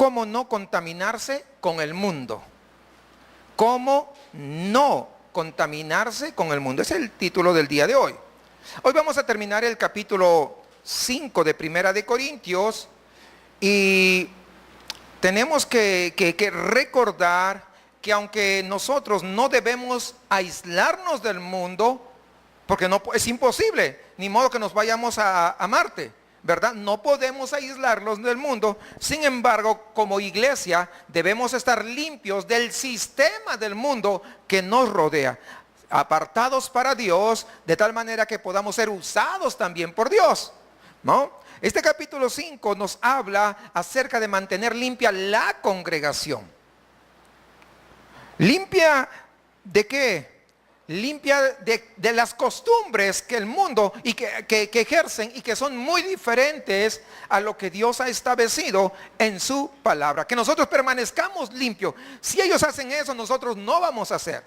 ¿Cómo no contaminarse con el mundo? ¿Cómo no contaminarse con el mundo? Ese es el título del día de hoy. Hoy vamos a terminar el capítulo 5 de Primera de Corintios y tenemos que recordar que aunque nosotros no debemos aislarnos del mundo, porque no es imposible, ni modo que nos vayamos a Marte, ¿verdad? No podemos aislarnos del mundo. Sin embargo, como iglesia debemos estar limpios del sistema del mundo que nos rodea, apartados para Dios, de tal manera que podamos ser usados también por Dios, ¿no? Este capítulo 5 nos habla acerca de mantener limpia la congregación. ¿Limpia de qué? Limpia de las costumbres que el mundo y que ejercen y que son muy diferentes a lo que Dios ha establecido en su palabra. Que nosotros permanezcamos limpios. Si ellos hacen eso, nosotros no vamos a hacer.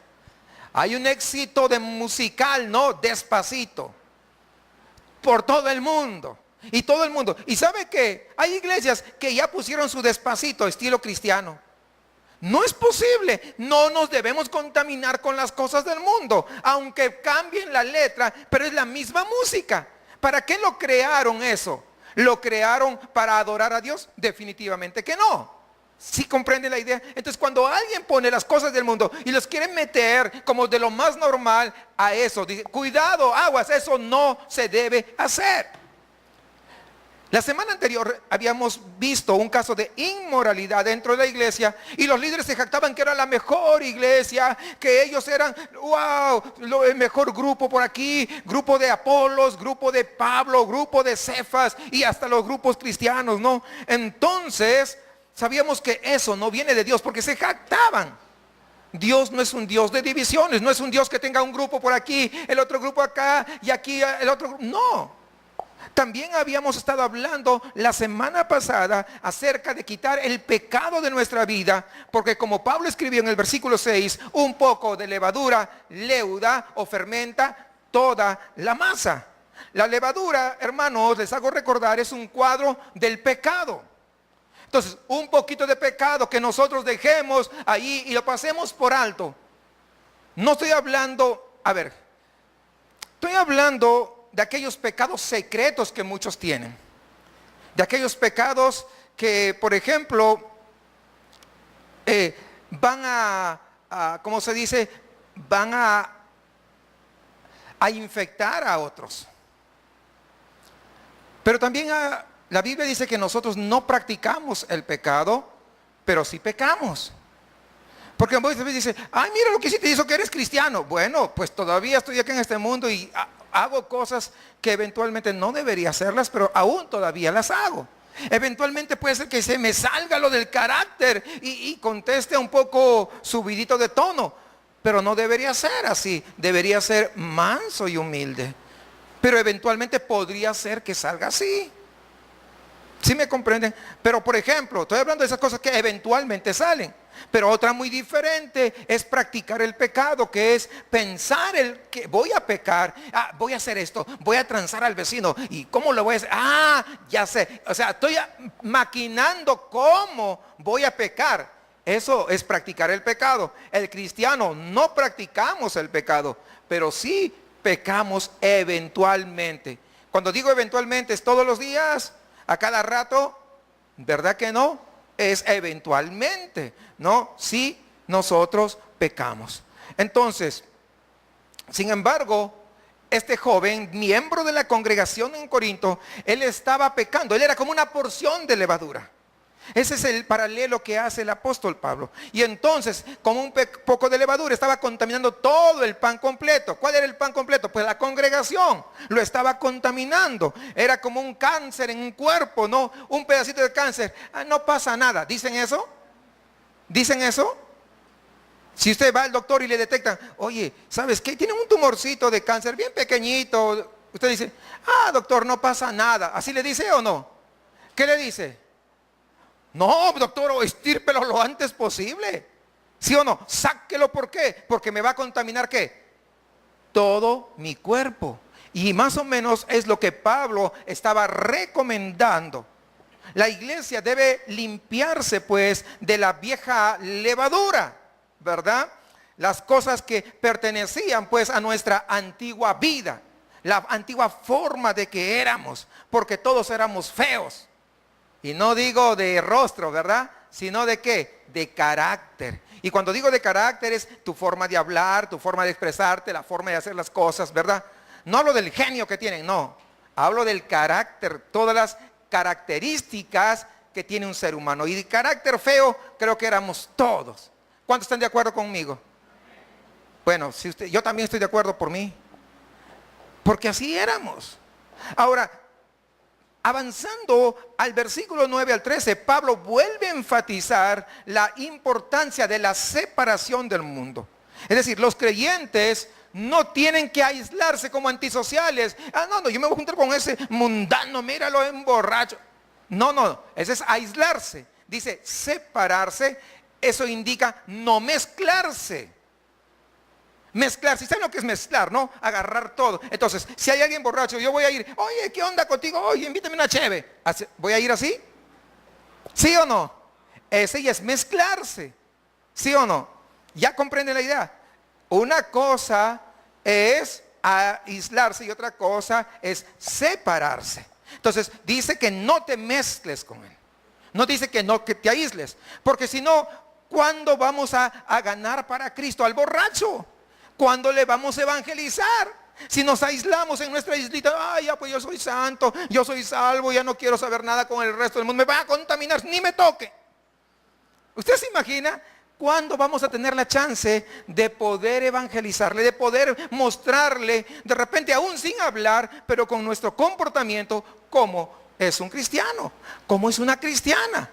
Hay un éxito de musical, ¿no? Despacito. Por todo el mundo. Y todo el mundo. ¿Y sabe qué? Hay iglesias que ya pusieron su Despacito estilo cristiano. No es posible, no nos debemos contaminar con las cosas del mundo, aunque cambien la letra, pero es la misma música. ¿Para qué lo crearon eso? ¿Lo crearon para adorar a Dios? Definitivamente que no. ¿Sí comprende la idea? Entonces cuando alguien pone las cosas del mundo y los quiere meter como de lo más normal a eso, dice, cuidado, aguas, eso no se debe hacer. La semana anterior habíamos visto un caso de inmoralidad dentro de la iglesia y los líderes se jactaban que era la mejor iglesia, que ellos eran, wow, el mejor grupo por aquí, grupo de Apolos, grupo de Pablo, grupo de Cefas y hasta los grupos cristianos, ¿no? Entonces, sabíamos que eso no viene de Dios porque se jactaban. Dios no es un Dios de divisiones, no es un Dios que tenga un grupo por aquí, el otro grupo acá y aquí el otro grupo, no. También habíamos estado hablando la semana pasada acerca de quitar el pecado de nuestra vida, porque como Pablo escribió en el versículo 6, un poco de levadura leuda o fermenta toda la masa. La levadura, hermanos, les hago recordar, es un cuadro del pecado. Entonces, un poquito de pecado que nosotros dejemos ahí y lo pasemos por alto. No estoy hablando, estoy hablando de aquellos pecados secretos que muchos tienen, de aquellos pecados que, por ejemplo, van ¿cómo se dice? Van a infectar a otros. Pero también la Biblia dice que nosotros no practicamos el pecado, pero sí pecamos. Porque muchas veces dice, ay, mira lo que sí te hizo que eres cristiano. Bueno, pues todavía estoy aquí en este mundo y hago cosas que eventualmente no debería hacerlas, pero aún todavía las hago. Eventualmente puede ser que se me salga lo del carácter y conteste un poco subidito de tono, pero no debería ser así. Debería ser manso y humilde, pero eventualmente podría ser que salga así. ¿Sí me comprenden? Pero por ejemplo, estoy hablando de esas cosas que eventualmente salen. Pero otra muy diferente es practicar el pecado, que es pensar que voy a pecar, voy a hacer esto, voy a transar al vecino. ¿Y cómo lo voy a hacer? Ya sé. O sea, estoy maquinando cómo voy a pecar. Eso es practicar el pecado. El cristiano no practicamos el pecado, pero sí pecamos eventualmente. Cuando digo eventualmente es todos los días, a cada rato, ¿verdad que no? Es eventualmente, ¿no? Si nosotros pecamos. Entonces, sin embargo, este joven, miembro de la congregación en Corinto, él estaba pecando, él era como una porción de levadura. Ese es el paralelo que hace el apóstol Pablo. Y entonces, como un poco de levadura, estaba contaminando todo el pan completo. ¿Cuál era el pan completo? Pues la congregación lo estaba contaminando. Era como un cáncer en un cuerpo, ¿no? Un pedacito de cáncer. No pasa nada. ¿Dicen eso? ¿Dicen eso? Si usted va al doctor y le detectan, oye, ¿sabes qué? Tiene un tumorcito de cáncer bien pequeñito. Usted dice, doctor, no pasa nada. ¿Así le dice o no? ¿Qué le dice? No, doctor, estírpelo lo antes posible. ¿Sí o no? Sáquelo, ¿por qué? Porque me va a contaminar ¿qué? Todo mi cuerpo. Y más o menos es lo que Pablo estaba recomendando. La iglesia debe limpiarse pues de la vieja levadura, ¿verdad? Las cosas que pertenecían pues a nuestra antigua vida, la antigua forma de que éramos, porque todos éramos feos. Y no digo de rostro, ¿verdad? Sino de ¿qué? De carácter. Y cuando digo de carácter es tu forma de hablar, tu forma de expresarte, la forma de hacer las cosas, ¿verdad? No hablo del genio que tienen, no. Hablo del carácter, todas las características que tiene un ser humano. Y de carácter feo creo que éramos todos. ¿Cuántos están de acuerdo conmigo? Bueno, si usted, yo también estoy de acuerdo por mí. Porque así éramos. Ahora, avanzando al versículo 9 al 13, Pablo vuelve a enfatizar la importancia de la separación del mundo. Es decir, los creyentes no tienen que aislarse como antisociales. No, yo me voy a juntar con ese mundano, míralo en borracho. No, ese es aislarse. Dice separarse, eso indica no mezclarse. Mezclar, si saben lo que es mezclar, ¿no? Agarrar todo. Entonces, si hay alguien borracho, yo voy a ir, oye, ¿qué onda contigo? Oye, invítame una cheve. ¿Voy a ir así? ¿Sí o no? Ese ya es mezclarse. ¿Sí o no? ¿Ya comprenden la idea? Una cosa es aislarse y otra cosa es separarse. Entonces, dice que no te mezcles con él. No dice que no, que te aísles. Porque si no, ¿cuándo vamos a ganar para Cristo al borracho? ¿Cuándo le vamos a evangelizar? Si nos aislamos en nuestra islita, ya pues yo soy santo, yo soy salvo, ya no quiero saber nada con el resto del mundo, me va a contaminar, ni me toque. ¿Usted se imagina cuándo vamos a tener la chance de poder evangelizarle, de poder mostrarle, de repente aún sin hablar, pero con nuestro comportamiento, cómo es un cristiano, cómo es una cristiana?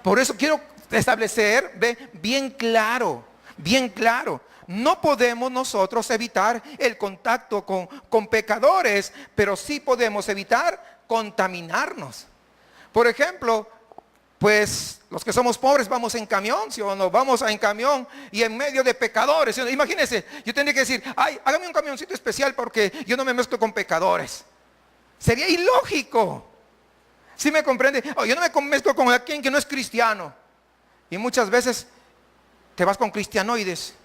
Por eso quiero establecer, bien claro. No podemos nosotros evitar el contacto con pecadores, pero sí podemos evitar contaminarnos. Por ejemplo, pues los que somos pobres vamos en camión, ¿sí o no? Vamos en camión y en medio de pecadores, ¿sí o no? Imagínense, yo tendría que decir, hágame un camioncito especial porque yo no me mezclo con pecadores. Sería ilógico. ¿Sí me comprende? Yo no me mezclo con alguien que no es cristiano. Y muchas veces te vas con cristianoides,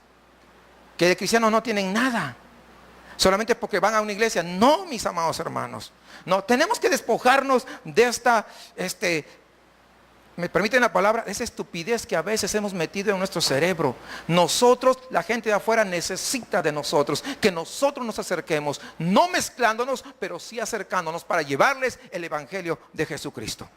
que de cristianos no tienen nada, solamente porque van a una iglesia. No, mis amados hermanos. No, tenemos que despojarnos de esta, me permiten la palabra, esa estupidez que a veces hemos metido en nuestro cerebro. Nosotros, la gente de afuera necesita de nosotros, que nosotros nos acerquemos, no mezclándonos, pero sí acercándonos para llevarles el evangelio de Jesucristo.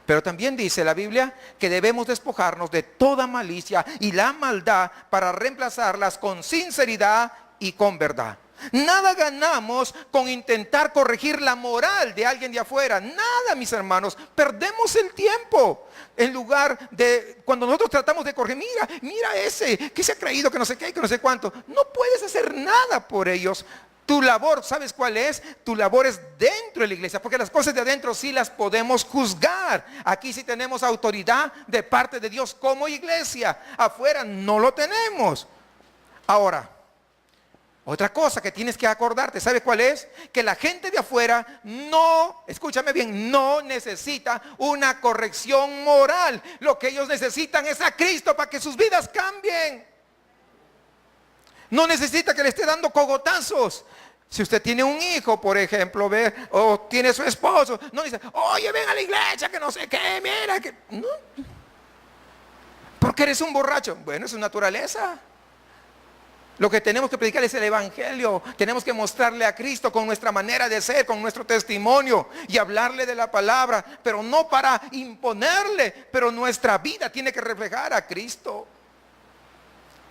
Pero también dice la Biblia que debemos despojarnos de toda malicia y la maldad para reemplazarlas con sinceridad y con verdad. Nada ganamos con intentar corregir la moral de alguien de afuera. Nada, mis hermanos. Perdemos el tiempo. En lugar de, cuando nosotros tratamos de corregir, mira ese, que se ha creído, que no sé qué, que no sé cuánto. No puedes hacer nada por ellos. Tu labor, ¿sabes cuál es? Tu labor es dentro de la iglesia, porque las cosas de adentro sí las podemos juzgar. Aquí sí tenemos autoridad de parte de Dios como iglesia. Afuera no lo tenemos. Ahora, otra cosa que tienes que acordarte, ¿sabes cuál es? Que la gente de afuera no, escúchame bien, no necesita una corrección moral. Lo que ellos necesitan es a Cristo para que sus vidas cambien. No necesita que le esté dando cogotazos. Si usted tiene un hijo, por ejemplo, o tiene su esposo, no dice, oye, ven a la iglesia, que no sé qué, mira, que no. Porque eres un borracho. Bueno, es su naturaleza. Lo que tenemos que predicar es el evangelio. Tenemos que mostrarle a Cristo con nuestra manera de ser, con nuestro testimonio y hablarle de la palabra, pero no para imponerle, pero nuestra vida tiene que reflejar a Cristo.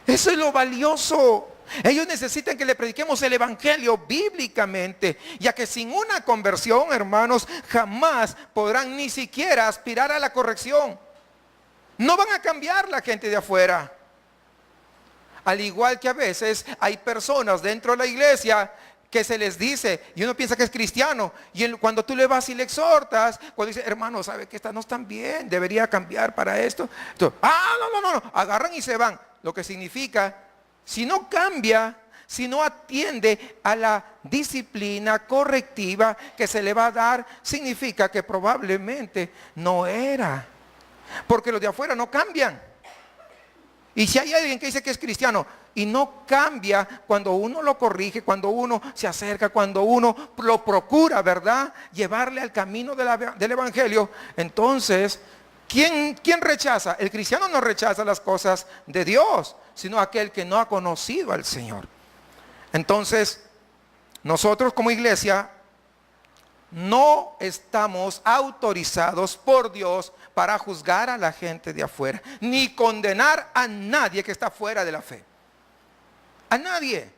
Eso es lo valioso. Ellos necesitan que le prediquemos el evangelio bíblicamente, ya que sin una conversión, hermanos, jamás podrán ni siquiera aspirar a la corrección. No van a cambiar la gente de afuera. Al igual que a veces hay personas dentro de la iglesia que se les dice, y uno piensa que es cristiano, y cuando tú le vas y le exhortas, cuando dice, hermano, ¿sabe que estas no están bien? Debería cambiar para esto. Entonces, no, agarran y se van. Lo que significa, si no cambia, si no atiende a la disciplina correctiva que se le va a dar, significa que probablemente no era. Porque los de afuera no cambian. Y si hay alguien que dice que es cristiano y no cambia cuando uno lo corrige, cuando uno se acerca, cuando uno lo procura, ¿verdad?, llevarle al camino del evangelio, entonces, ¿quién rechaza? El cristiano no rechaza las cosas de Dios, sino aquel que no ha conocido al Señor. Entonces, nosotros como iglesia no estamos autorizados por Dios para juzgar a la gente de afuera, ni condenar a nadie que está fuera de la fe. A nadie.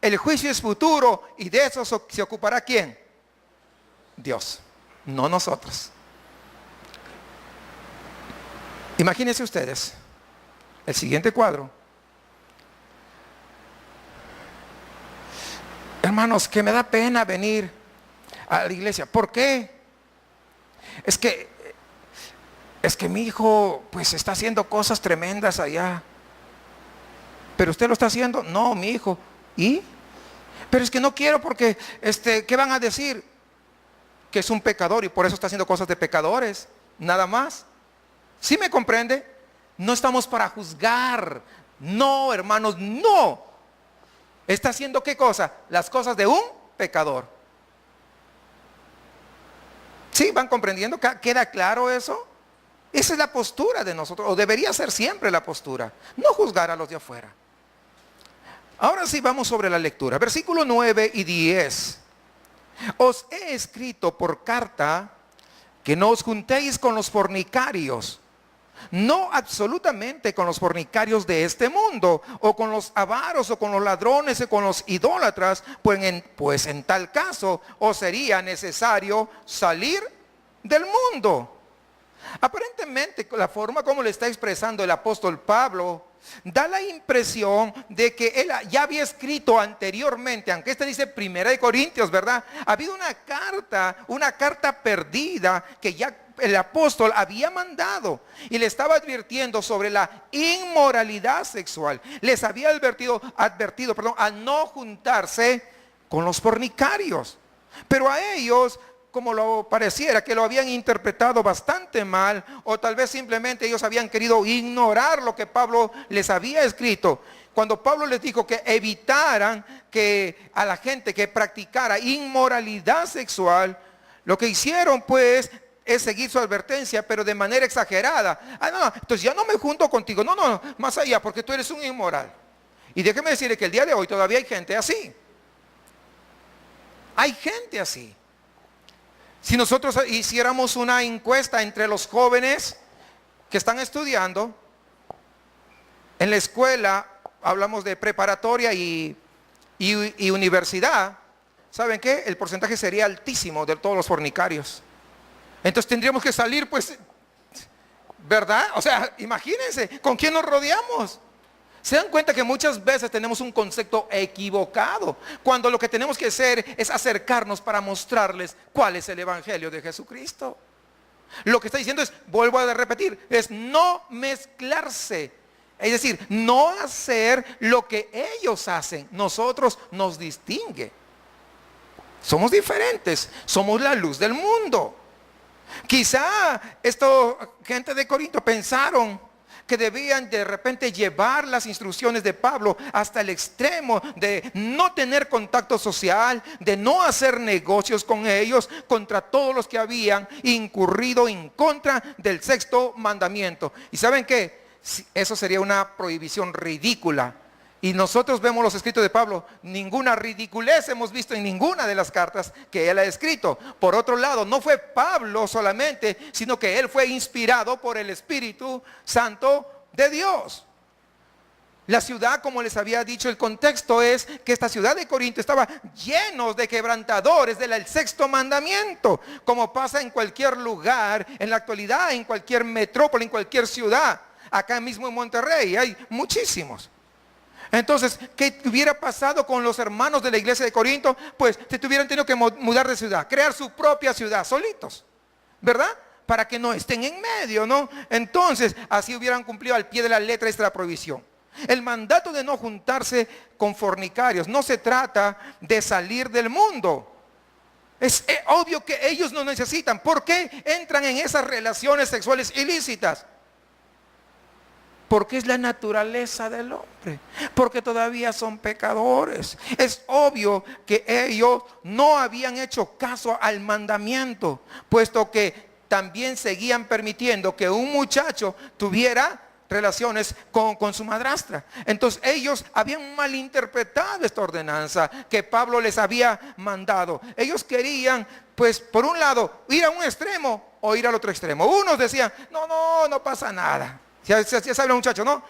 El juicio es futuro y de eso se ocupará ¿quién? Dios, no nosotros. Imagínense ustedes el siguiente cuadro. Hermanos, que me da pena venir a la iglesia. ¿Por qué? Es que mi hijo pues está haciendo cosas tremendas allá. ¿Pero usted lo está haciendo? No, mi hijo. ¿Y? Pero es que no quiero porque, ¿qué van a decir? Que es un pecador y por eso está haciendo cosas de pecadores. Nada más. ¿Sí me comprende? No estamos para juzgar. No, hermanos, no. ¿Está haciendo qué cosa? Las cosas de un pecador. ¿Sí? ¿Van comprendiendo? ¿Queda claro eso? Esa es la postura de nosotros, o debería ser siempre la postura. No juzgar a los de afuera. Ahora sí vamos sobre la lectura. Versículo 9 y 10. Os he escrito por carta que no os juntéis con los fornicarios. No absolutamente con los fornicarios de este mundo, o con los avaros, o con los ladrones, o con los idólatras, pues en tal caso os sería necesario salir del mundo. Aparentemente, la forma como le está expresando el apóstol Pablo, da la impresión de que él ya había escrito anteriormente, aunque dice Primera de Corintios, ¿verdad? Ha habido una carta perdida que ya el apóstol había mandado y le estaba advirtiendo sobre la inmoralidad sexual. Les había advertido a no juntarse con los fornicarios. Pero a ellos, como lo pareciera que lo habían interpretado bastante mal, o tal vez simplemente ellos habían querido ignorar lo que Pablo les había escrito. Cuando Pablo les dijo que evitaran que a la gente que practicara inmoralidad sexual, lo que hicieron pues es seguir su advertencia, pero de manera exagerada. No, entonces ya no me junto contigo. No, más allá, porque tú eres un inmoral. Y déjeme decirle que el día de hoy todavía hay gente así. Hay gente así. Si nosotros hiciéramos una encuesta entre los jóvenes que están estudiando en la escuela, hablamos de preparatoria y universidad, ¿saben qué? El porcentaje sería altísimo de todos los fornicarios. Entonces tendríamos que salir, pues, ¿verdad? O sea, imagínense, ¿con quién nos rodeamos? ¿Se dan cuenta que muchas veces tenemos un concepto equivocado? Cuando lo que tenemos que hacer es acercarnos para mostrarles cuál es el evangelio de Jesucristo. Lo que está diciendo es, vuelvo a repetir, es no mezclarse. Es decir, no hacer lo que ellos hacen. Nosotros nos distingue. Somos diferentes, somos la luz del mundo. Quizá gente de Corinto pensaron que debían de repente llevar las instrucciones de Pablo hasta el extremo de no tener contacto social, de no hacer negocios con ellos, contra todos los que habían incurrido en contra del sexto mandamiento. ¿Y saben qué? Eso sería una prohibición ridícula. Y nosotros vemos los escritos de Pablo, ninguna ridiculez hemos visto en ninguna de las cartas que él ha escrito. Por otro lado, no fue Pablo solamente, sino que él fue inspirado por el Espíritu Santo de Dios. La ciudad, como les había dicho, el contexto es que esta ciudad de Corinto estaba llenos de quebrantadores del sexto mandamiento, como pasa en cualquier lugar, en la actualidad, en cualquier metrópoli, en cualquier ciudad. Acá mismo en Monterrey hay muchísimos. Entonces, ¿qué hubiera pasado con los hermanos de la iglesia de Corinto? Pues se tuvieran tenido que mudar de ciudad, crear su propia ciudad, solitos, ¿verdad? Para que no estén en medio, ¿no? Entonces, así hubieran cumplido al pie de la letra esta prohibición. El mandato de no juntarse con fornicarios no se trata de salir del mundo. Es obvio que ellos no necesitan. ¿Por qué entran en esas relaciones sexuales ilícitas? Porque es la naturaleza del hombre. Porque todavía son pecadores. Es obvio que ellos no habían hecho caso al mandamiento, puesto que también seguían permitiendo que un muchacho tuviera relaciones con su madrastra. Entonces ellos habían malinterpretado esta ordenanza que Pablo les había mandado. Ellos querían, pues, por un lado, ir a un extremo o ir al otro extremo. Unos decían, no pasa nada. Ya sabe el muchacho, ¿no?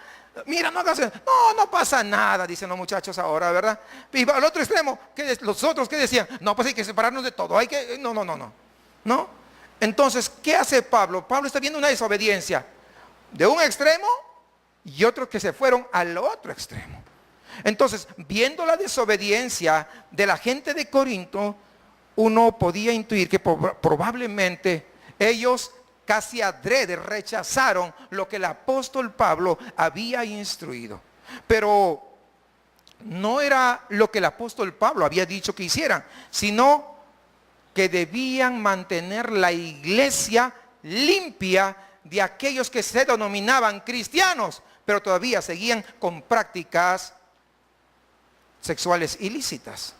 Mira, no pasa nada, dicen los muchachos ahora, ¿verdad? Y al otro extremo, los otros que decían, no, pues hay que separarnos de todo, no. Entonces, ¿qué hace Pablo? Pablo está viendo una desobediencia de un extremo y otros que se fueron al otro extremo. Entonces, viendo la desobediencia de la gente de Corinto, uno podía intuir que probablemente ellos casi adrede rechazaron lo que el apóstol Pablo había instruido. Pero no era lo que el apóstol Pablo había dicho que hicieran, sino que debían mantener la iglesia limpia de aquellos que se denominaban cristianos, pero todavía seguían con prácticas sexuales ilícitas.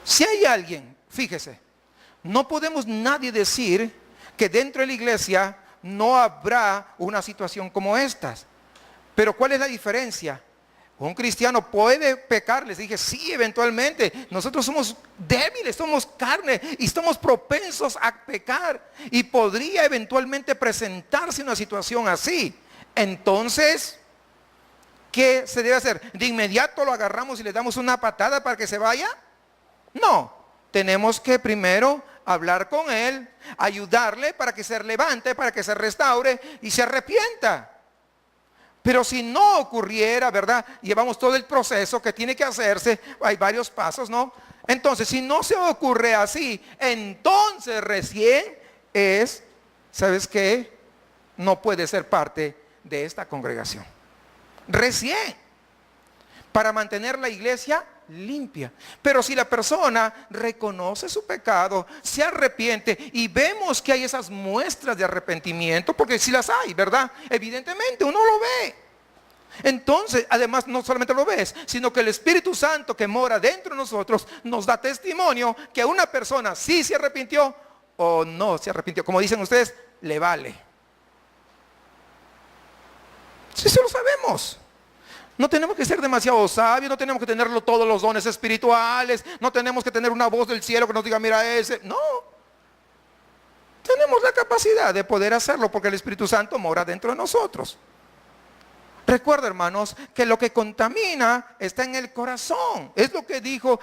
Si hay alguien, fíjese, no podemos nadie decir que dentro de la iglesia no habrá una situación como estas. Pero ¿cuál es la diferencia? Un cristiano puede pecar, les dije, sí, eventualmente. Nosotros somos débiles, somos carne y estamos propensos a pecar. Y podría eventualmente presentarse una situación así. Entonces, ¿qué se debe hacer? ¿De inmediato lo agarramos y le damos una patada para que se vaya? No, tenemos que primero hablar con él, ayudarle para que se levante, para que se restaure y se arrepienta. Pero si no ocurriera, ¿verdad? Llevamos todo el proceso que tiene que hacerse, hay varios pasos, ¿no? Entonces, si no se ocurre así, entonces recién es, ¿sabes qué? No puede ser parte de esta congregación. Recién, para mantener la iglesia limpia. Pero si la persona reconoce su pecado, se arrepiente y vemos que hay esas muestras de arrepentimiento, porque si las hay, ¿verdad? Evidentemente uno lo ve. Entonces, además, no solamente lo ves, sino que el Espíritu Santo que mora dentro de nosotros nos da testimonio que una persona sí se arrepintió o no se arrepintió. Como dicen ustedes, le vale. Sí, se lo sabemos. No tenemos que ser demasiado sabios, no tenemos que tener todos los dones espirituales, no tenemos que tener una voz del cielo que nos diga, mira ese. No. Tenemos la capacidad de poder hacerlo porque el Espíritu Santo mora dentro de nosotros. Recuerda, hermanos, que lo que contamina está en el corazón. Es lo que dijo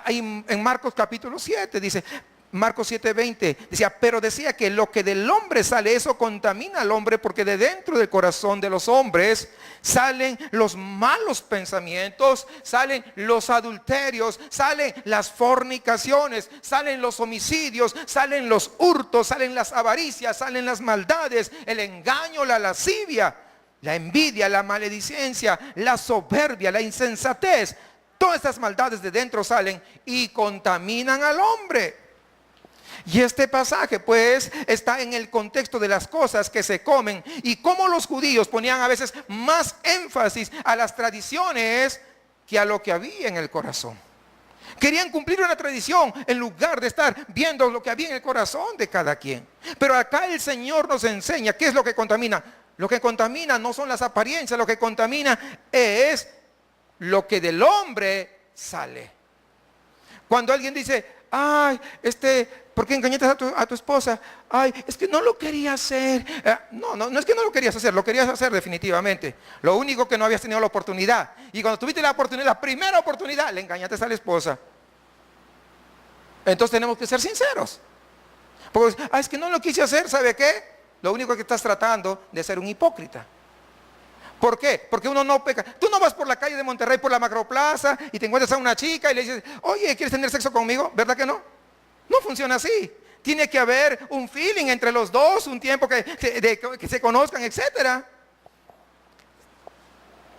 en Marcos capítulo 7, dice, Marcos 7:20, decía que lo que del hombre sale, eso contamina al hombre, porque de dentro del corazón de los hombres salen los malos pensamientos, salen los adulterios, salen las fornicaciones, salen los homicidios, salen los hurtos, salen las avaricias, salen las maldades, el engaño, la lascivia, la envidia, la maledicencia, la soberbia, la insensatez. Todas estas maldades de dentro salen y contaminan al hombre. Y este pasaje pues está en el contexto de las cosas que se comen y cómo los judíos ponían a veces más énfasis a las tradiciones que a lo que había en el corazón. Querían cumplir una tradición en lugar de estar viendo lo que había en el corazón de cada quien. Pero acá el Señor nos enseña qué es lo que contamina. Lo que contamina no son las apariencias, lo que contamina es lo que del hombre sale. Cuando alguien dice, ay, ¿por qué engañaste a tu esposa? Ay, es que no lo quería hacer. No es que no lo querías hacer, lo querías hacer definitivamente. Lo único que no habías tenido la oportunidad. Y cuando tuviste la oportunidad, la primera oportunidad, le engañaste a la esposa. Entonces tenemos que ser sinceros. Porque, es que no lo quise hacer, ¿sabe qué? Lo único que estás tratando de ser un hipócrita. ¿Por qué? Porque uno no peca. Tú no vas por la calle de Monterrey, por la Macroplaza, y te encuentras a una chica y le dices, oye, ¿quieres tener sexo conmigo? ¿Verdad que no? No funciona así. Tiene que haber un feeling entre los dos, un tiempo que se conozcan, etcétera.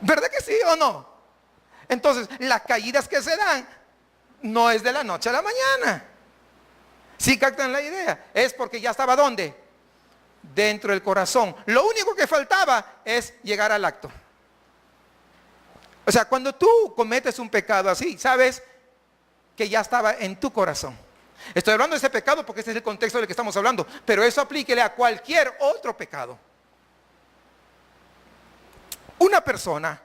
¿Verdad que sí o no? Entonces, las caídas que se dan no es de la noche a la mañana. ¿Sí captan la idea? Es porque ya estaba ¿dónde? Dentro del corazón. Lo único que faltaba es llegar al acto. O sea, cuando tú cometes un pecado así, sabes que ya estaba en tu corazón. Estoy hablando de ese pecado porque este es el contexto del que estamos hablando, pero eso aplíquele a cualquier otro pecado. Una persona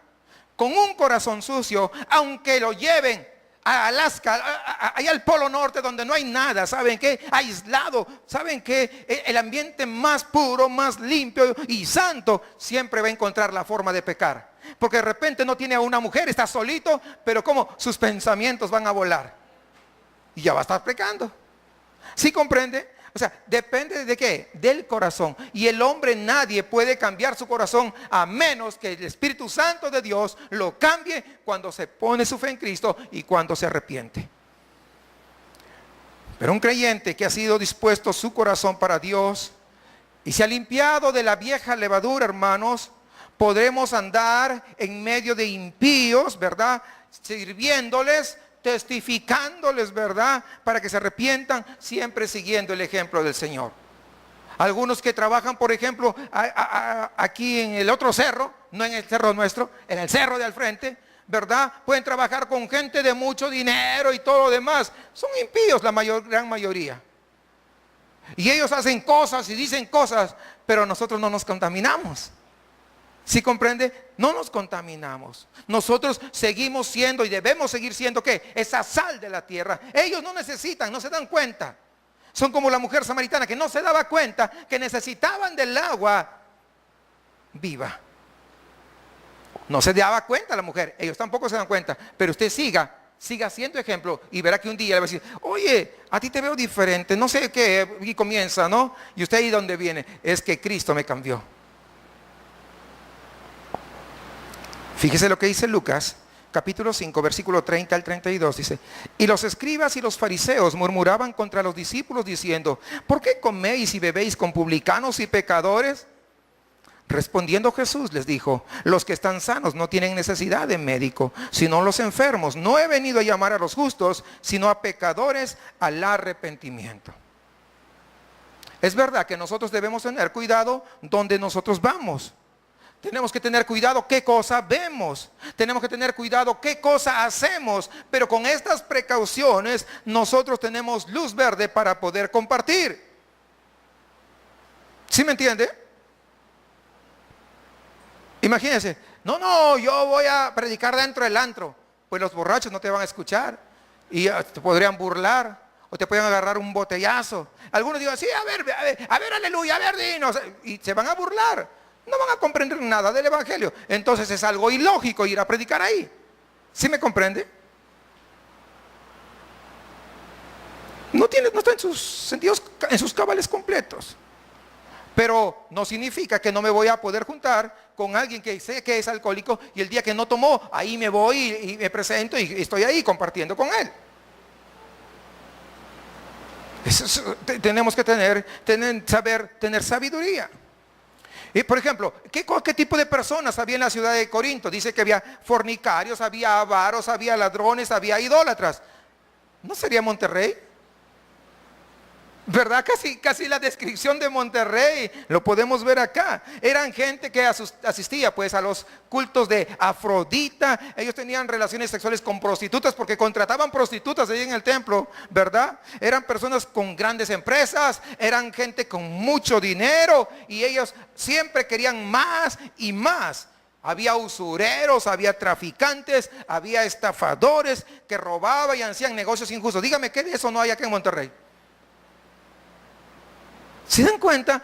con un corazón sucio, aunque lo lleven a Alaska, allá al Polo Norte donde no hay nada, ¿saben qué? Aislado, ¿saben qué? El ambiente más puro, más limpio y santo, siempre va a encontrar la forma de pecar. Porque de repente no tiene a una mujer, está solito, pero como sus pensamientos van a volar. Y ya va a estar pecando. ¿Sí comprende? O sea, depende de qué, del corazón. Y el hombre, nadie puede cambiar su corazón a menos que el Espíritu Santo de Dios lo cambie cuando se pone su fe en Cristo y cuando se arrepiente. Pero un creyente que ha sido dispuesto su corazón para Dios y se ha limpiado de la vieja levadura, hermanos, podremos andar en medio de impíos, ¿verdad? Sirviéndoles, testificándoles, ¿verdad? Para que se arrepientan, siempre siguiendo el ejemplo del Señor. Algunos que trabajan, por ejemplo, aquí en el otro cerro, no en el cerro nuestro, en el cerro de al frente, ¿verdad? Pueden trabajar con gente de mucho dinero y todo lo demás. Son impíos la gran mayoría. Y ellos hacen cosas y dicen cosas, pero nosotros no nos contaminamos. ¿Sí comprende? No nos contaminamos. Nosotros seguimos siendo y debemos seguir siendo ¿qué? Esa sal de la tierra. Ellos no necesitan, no se dan cuenta. Son como la mujer samaritana que no se daba cuenta que necesitaban del agua viva. No se daba cuenta la mujer, ellos tampoco se dan cuenta. Pero usted siga siendo ejemplo y verá que un día le va a decir, oye, a ti te veo diferente, no sé qué, y comienza, ¿no? Y usted ahí donde viene, es que Cristo me cambió. Fíjese lo que dice Lucas, capítulo 5, versículo 30 al 32, dice, y los escribas y los fariseos murmuraban contra los discípulos diciendo, ¿por qué coméis y bebéis con publicanos y pecadores? Respondiendo Jesús les dijo, los que están sanos no tienen necesidad de médico, sino los enfermos. No he venido a llamar a los justos, sino a pecadores al arrepentimiento. Es verdad que nosotros debemos tener cuidado donde nosotros vamos. Tenemos que tener cuidado qué cosa vemos. Tenemos que tener cuidado qué cosa hacemos. Pero con estas precauciones nosotros tenemos luz verde para poder compartir. ¿Sí me entiende? Imagínense, no, yo voy a predicar dentro del antro. Pues los borrachos no te van a escuchar. Y te podrían burlar. O te pueden agarrar un botellazo. Algunos digan, sí, a ver, aleluya, a ver, dinos. Y se van a burlar. No van a comprender nada del evangelio. Entonces es algo ilógico ir a predicar ahí. ¿Sí me comprende? No está en sus sentidos, en sus cabales completos. Pero no significa que no me voy a poder juntar con alguien que sé que es alcohólico y el día que no tomó, ahí me voy y me presento y estoy ahí compartiendo con él. Tenemos que saber tener sabiduría. Y por ejemplo, ¿qué tipo de personas había en la ciudad de Corinto? Dice que había fornicarios, había avaros, había ladrones, había idólatras. ¿No sería Monterrey? ¿Verdad? Casi la descripción de Monterrey lo podemos ver acá. Eran gente que asistía pues a los cultos de Afrodita. Ellos tenían relaciones sexuales con prostitutas porque contrataban prostitutas ahí en el templo, ¿verdad? Eran personas con grandes empresas, eran gente con mucho dinero y ellos siempre querían más y más. Había usureros, había traficantes, había estafadores que robaban y hacían negocios injustos. Dígame, ¿qué de eso no hay acá en Monterrey? ¿Se dan cuenta?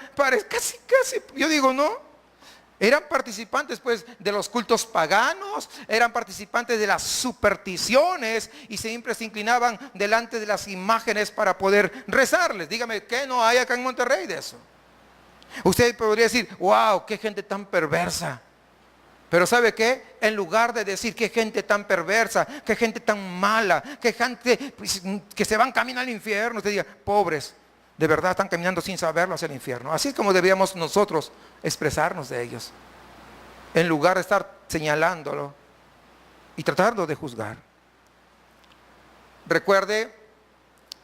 Casi, yo digo, ¿no? Eran participantes pues de los cultos paganos, eran participantes de las supersticiones y siempre se inclinaban delante de las imágenes para poder rezarles. Dígame, ¿qué no hay acá en Monterrey de eso? Usted podría decir, wow, qué gente tan perversa. Pero ¿sabe qué? En lugar de decir qué gente tan perversa, qué gente tan mala, qué gente pues, que se van camino al infierno, usted diga, pobres. De verdad están caminando sin saberlo hacia el infierno. Así es como debíamos nosotros expresarnos de ellos. en lugar de estar señalándolo y tratando de juzgar. Recuerde,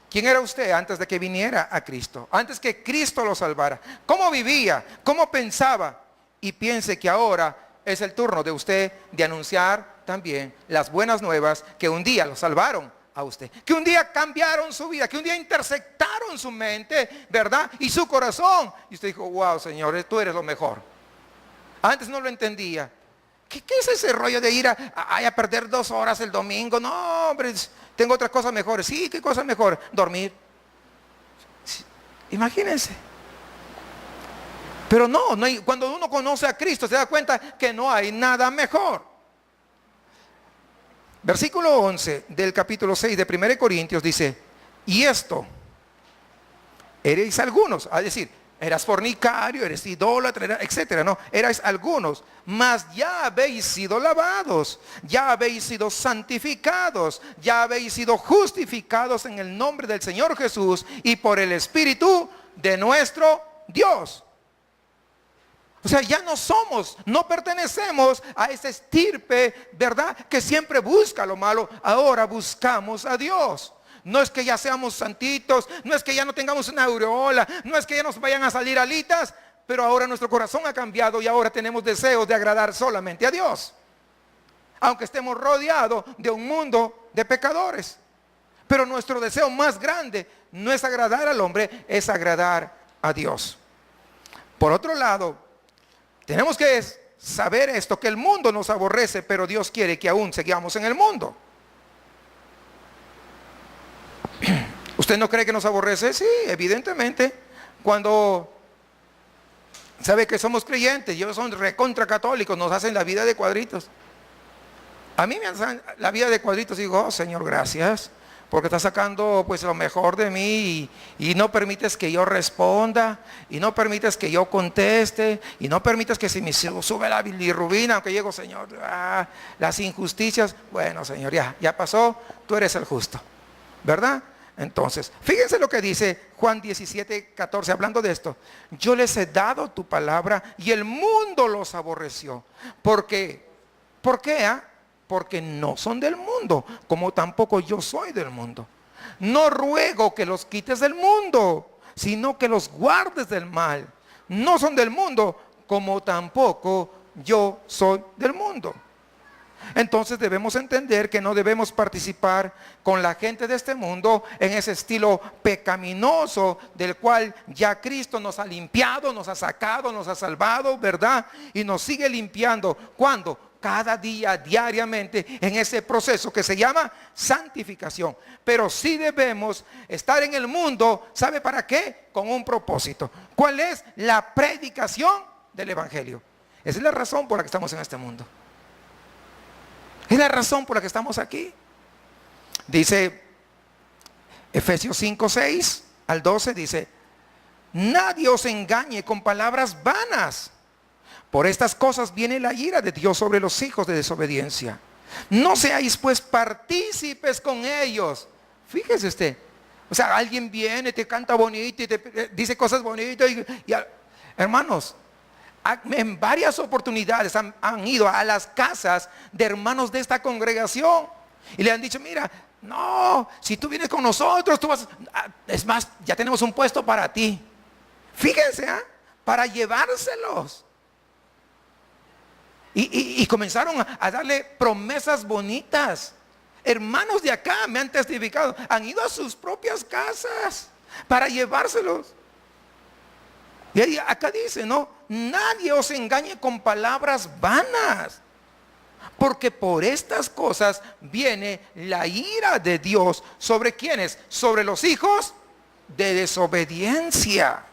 ¿quién era usted antes de que viniera a Cristo? Antes que Cristo lo salvara. ¿Cómo vivía? ¿Cómo pensaba? Y piense que ahora es el turno de usted de anunciar también las buenas nuevas que un día lo salvaron a usted, que un día cambiaron su vida, que un día intersectaron su mente, ¿verdad? Y su corazón. Y usted dijo, wow, Señor, tú eres lo mejor. Antes no lo entendía. ¿Qué es ese rollo de ir a perder 2 horas el domingo? No, hombre, tengo otras cosas mejores. Sí, ¿qué cosa mejor? Dormir. Sí, imagínense. Pero no hay, cuando uno conoce a Cristo se da cuenta que no hay nada mejor. Versículo 11 del capítulo 6 de 1 Corintios dice, y esto, eréis algunos, es decir, eras fornicario, eres idólatra, etcétera, no, erais algunos, mas ya habéis sido lavados, ya habéis sido santificados, ya habéis sido justificados en el nombre del Señor Jesús y por el Espíritu de nuestro Dios. O sea, ya no pertenecemos a esa estirpe, ¿verdad? Que siempre busca lo malo. Ahora buscamos a Dios. No es que ya seamos santitos, no es que ya no tengamos una aureola, no es que ya nos vayan a salir alitas, pero ahora nuestro corazón ha cambiado y ahora tenemos deseos de agradar solamente a Dios. Aunque estemos rodeados de un mundo de pecadores. Pero nuestro deseo más grande no es agradar al hombre, es agradar a Dios. Por otro lado, tenemos que saber esto, que el mundo nos aborrece, pero Dios quiere que aún sigamos en el mundo. ¿Usted no cree que nos aborrece? Sí, evidentemente. Cuando sabe que somos creyentes, ellos son recontra católicos, nos hacen la vida de cuadritos. A mí me hacen la vida de cuadritos y digo, oh, Señor, gracias, porque estás sacando pues lo mejor de mí y no permites que yo responda, y no permites que yo conteste, y no permites que se me sube la bilirrubina, aunque llego, Señor, las injusticias. Bueno, Señor, ya pasó, tú eres el justo, ¿verdad? Entonces, fíjense lo que dice Juan 17:14, hablando de esto. Yo les he dado tu palabra y el mundo los aborreció. ¿Por qué? ¿Por qué? Porque no son del mundo, como tampoco yo soy del mundo. No ruego que los quites del mundo, sino que los guardes del mal. No son del mundo, como tampoco yo soy del mundo. Entonces debemos entender que no debemos participar con la gente de este mundo en ese estilo pecaminoso del cual ya Cristo nos ha limpiado, nos ha sacado, nos ha salvado, ¿verdad? Y nos sigue limpiando. ¿Cuándo? Cada día, diariamente, en ese proceso que se llama santificación. Pero sí debemos estar en el mundo, ¿sabe para qué? Con un propósito. ¿Cuál es? La predicación del Evangelio. Esa es la razón por la que estamos en este mundo. Es la razón por la que estamos aquí. Dice Efesios 5:6 al 12, dice, nadie os engañe con palabras vanas. Por estas cosas viene la ira de Dios sobre los hijos de desobediencia. No seáis pues partícipes con ellos. Fíjese usted. O sea, alguien viene, te canta bonito y te dice cosas bonitas. Hermanos, en varias oportunidades han ido a las casas de hermanos de esta congregación y le han dicho, mira, no, si tú vienes con nosotros, tú vas, es más, ya tenemos un puesto para ti. Fíjense, para llevárselos. Y comenzaron a darle promesas bonitas. Hermanos de acá me han testificado, han ido a sus propias casas para llevárselos. Y ahí, acá dice, no, nadie os engañe con palabras vanas, porque por estas cosas viene la ira de Dios. ¿Sobre quiénes? Sobre los hijos de desobediencia.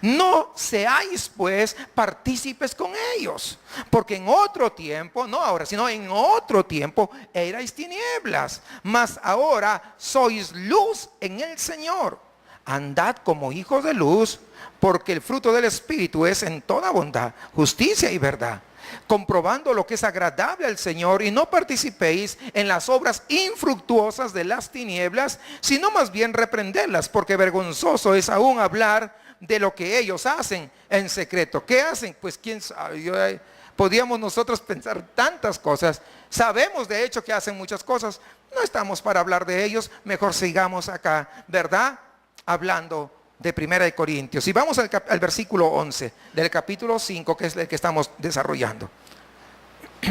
No seáis pues partícipes con ellos, porque en otro tiempo, no ahora, sino en otro tiempo, erais tinieblas, mas ahora sois luz en el Señor. Andad como hijos de luz, porque el fruto del Espíritu es en toda bondad, justicia y verdad, comprobando lo que es agradable al Señor, y no participéis en las obras infructuosas de las tinieblas, sino más bien reprenderlas, porque vergonzoso es aún hablar de lo que ellos hacen en secreto. ¿Qué hacen? Pues quién sabe. Podíamos nosotros pensar tantas cosas. Sabemos de hecho que hacen muchas cosas. No estamos para hablar de ellos. Mejor sigamos acá, ¿verdad? Hablando de 1 Corintios. Y vamos al versículo 11 del capítulo 5, que es el que estamos desarrollando.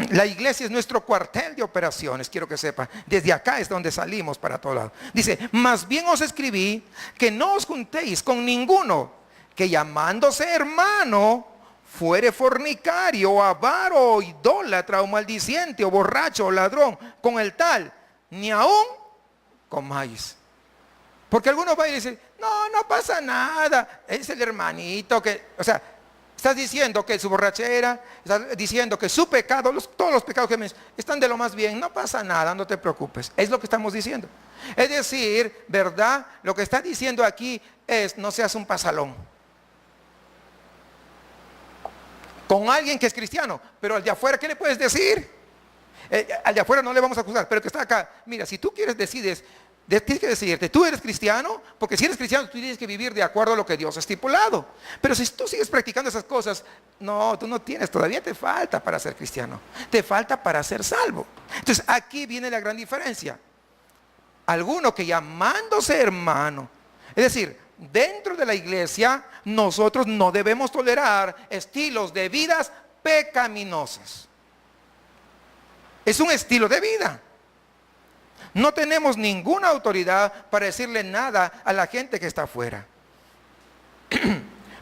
La iglesia es nuestro cuartel de operaciones, quiero que sepa. Desde acá es donde salimos para todos lados. Dice, más bien os escribí que no os juntéis con ninguno que llamándose hermano fuere fornicario, o avaro, o idólatra, o maldiciente, o borracho, o ladrón. Con el tal, ni aún comáis. Porque algunos van y dicen, no pasa nada, es el hermanito que, o sea, estás diciendo que su borrachera, estás diciendo que su pecado, todos los pecados que me están de lo más bien, no pasa nada, no te preocupes. Es lo que estamos diciendo. Es decir, ¿verdad? Lo que está diciendo aquí es, no seas un pasalón. Con alguien que es cristiano, pero al de afuera, ¿qué le puedes decir? Al de afuera no le vamos a acusar, pero el que está acá, mira, si tú quieres tienes que decidirte, tú eres cristiano, porque si eres cristiano tú tienes que vivir de acuerdo a lo que Dios ha estipulado. Pero si tú sigues practicando esas cosas, no, tú no tienes, todavía te falta para ser cristiano, te falta para ser salvo. Entonces aquí viene la gran diferencia. Alguno que llamándose hermano, es decir, dentro de la iglesia nosotros no debemos tolerar estilos de vidas pecaminosas. Es un estilo de vida. No tenemos ninguna autoridad para decirle nada a la gente que está afuera.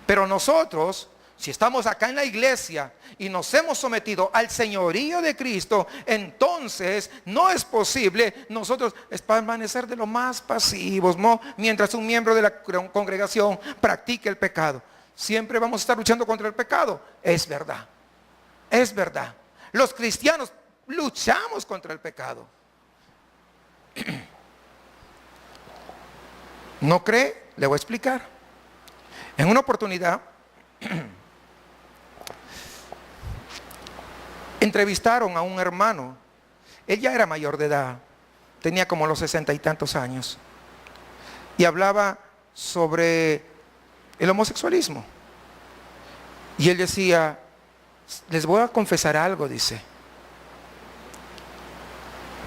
Pero nosotros, si estamos acá en la iglesia y nos hemos sometido al señorío de Cristo, entonces no es posible nosotros permanecer de lo más pasivos, ¿no? Mientras un miembro de la congregación practique el pecado. Siempre vamos a estar luchando contra el pecado. Es verdad. Es verdad. Los cristianos luchamos contra el pecado. ¿No cree? Le voy a explicar. En una oportunidad entrevistaron a un hermano. Él ya era mayor de edad, tenía como los 60 y tantos años, y hablaba sobre el homosexualismo. Y él decía, les voy a confesar algo, dice.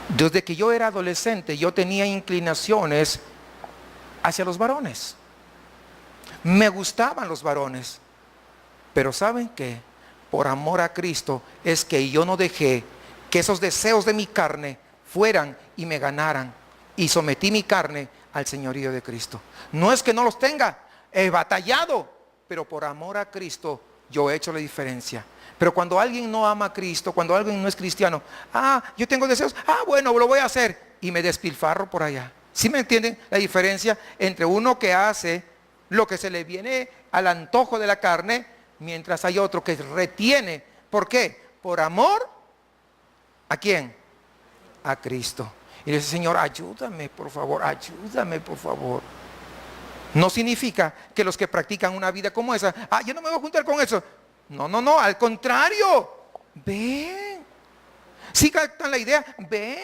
Desde que yo era adolescente, yo tenía inclinaciones hacia los varones. Me gustaban los varones. Pero ¿saben qué? Por amor a Cristo es que yo no dejé que esos deseos de mi carne fueran y me ganaran. Y sometí mi carne al señorío de Cristo. No es que no los tenga, he batallado, pero por amor a Cristo yo he hecho la diferencia. Pero cuando alguien no ama a Cristo, cuando alguien no es cristiano, yo tengo deseos, bueno, lo voy a hacer, y me despilfarro por allá. ¿Sí me entienden la diferencia entre uno que hace lo que se le viene al antojo de la carne, mientras hay otro que retiene? ¿Por qué? Por amor, ¿a quién? A Cristo. Y dice, Señor, ayúdame por favor, ayúdame por favor. No significa que los que practican una vida como esa, yo no me voy a juntar con eso. No, al contrario. Ven. Si captan la idea, ven.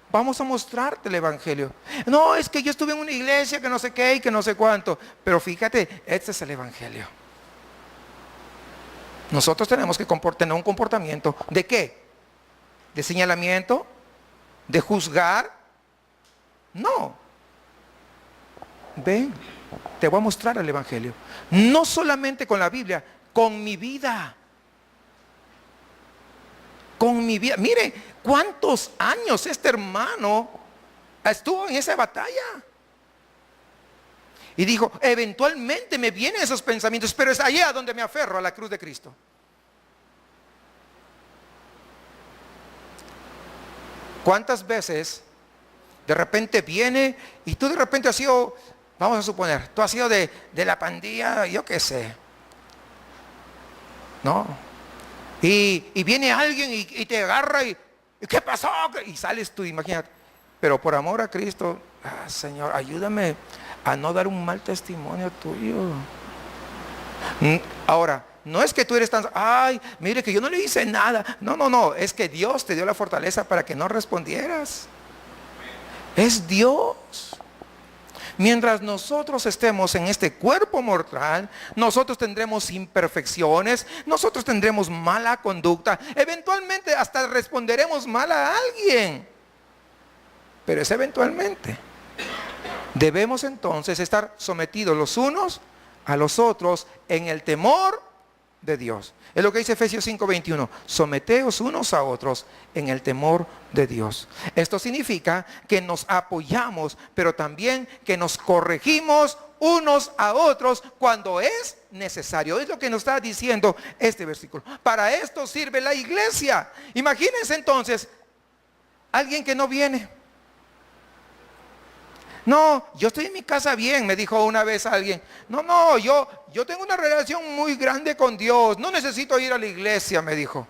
Vamos a mostrarte el evangelio. No, es que yo estuve en una iglesia que no sé qué y que no sé cuánto. Pero fíjate, este es el evangelio. Nosotros tenemos que tener un comportamiento ¿de qué? ¿De señalamiento? ¿De juzgar? No. Ven, te voy a mostrar el evangelio. No solamente con la Biblia, con mi vida. Con mi vida. Mire, cuántos años este hermano estuvo en esa batalla. Y dijo, eventualmente me vienen esos pensamientos, pero es allá donde me aferro a la cruz de Cristo. ¿Cuántas veces de repente viene y tú de repente has sido, vamos a suponer, tú has sido de la pandilla, yo qué sé, ¿no? Y viene alguien y te agarra y ¿qué pasó? Y sales tú, imagínate. Pero por amor a Cristo, Señor, ayúdame a no dar un mal testimonio tuyo. Ahora, no es que tú eres tan, mire que yo no le hice nada. No, es que Dios te dio la fortaleza para que no respondieras. Es Dios. Mientras nosotros estemos en este cuerpo mortal, nosotros tendremos imperfecciones, nosotros tendremos mala conducta, eventualmente hasta responderemos mal a alguien, pero es eventualmente. Debemos entonces estar sometidos los unos a los otros en el temor de Dios. Es lo que dice Efesios 5:21. Someteos unos a otros en el temor de Dios. Esto significa que nos apoyamos, pero también que nos corregimos unos a otros cuando es necesario. Es lo que nos está diciendo este versículo. Para esto sirve la iglesia. Imagínense entonces, alguien que no viene. No, yo estoy en mi casa bien, me dijo una vez alguien. No, yo tengo una relación muy grande con Dios. No necesito ir a la iglesia, me dijo.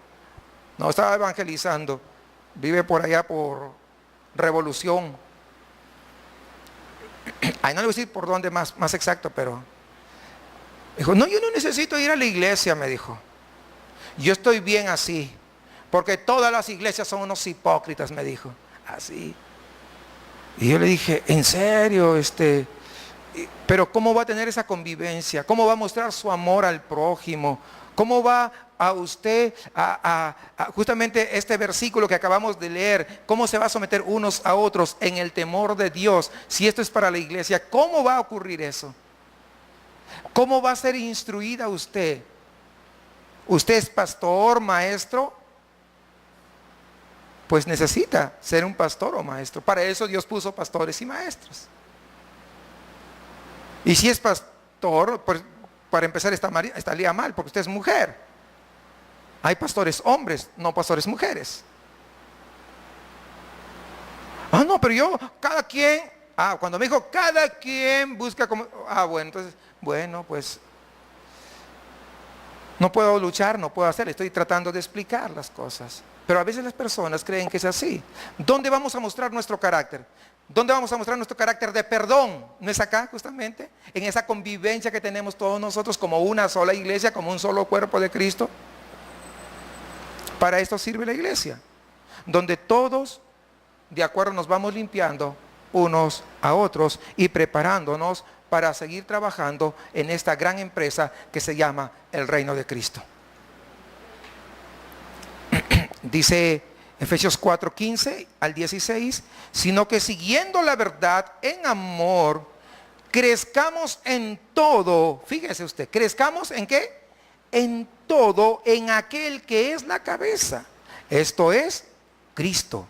No, estaba evangelizando. Vive por allá por Revolución. Ay, no le voy a decir por dónde más exacto, pero dijo, no, yo no necesito ir a la iglesia, me dijo. Yo estoy bien así, porque todas las iglesias son unos hipócritas, me dijo. Así. Y yo le dije, ¿en serio? Pero ¿cómo va a tener esa convivencia? ¿Cómo va a mostrar su amor al prójimo? ¿Cómo va a usted justamente este versículo que acabamos de leer? ¿Cómo se va a someter unos a otros en el temor de Dios? Si esto es para la iglesia, ¿cómo va a ocurrir eso? ¿Cómo va a ser instruida usted? ¿Usted es pastor, maestro? Pues necesita ser un pastor o maestro. Para eso Dios puso pastores y maestros. Y si es pastor, pues para empezar estaría mal, porque usted es mujer. Hay pastores hombres, no pastores mujeres. No, pero cada quien, cuando me dijo, cada quien busca como, bueno, entonces, bueno, pues, no puedo luchar, no puedo hacer, estoy tratando de explicar las cosas. Pero a veces las personas creen que es así. ¿Dónde vamos a mostrar nuestro carácter? ¿Dónde vamos a mostrar nuestro carácter de perdón? ¿No es acá justamente? En esa convivencia que tenemos todos nosotros como una sola iglesia, como un solo cuerpo de Cristo. Para esto sirve la iglesia. Donde todos de acuerdo nos vamos limpiando unos a otros y preparándonos para seguir trabajando en esta gran empresa que se llama el reino de Cristo. Dice Efesios 4:15 al 16, sino que siguiendo la verdad en amor, crezcamos en todo. Fíjese usted, ¿crezcamos en qué? En todo, en aquel que es la cabeza. Esto es Cristo,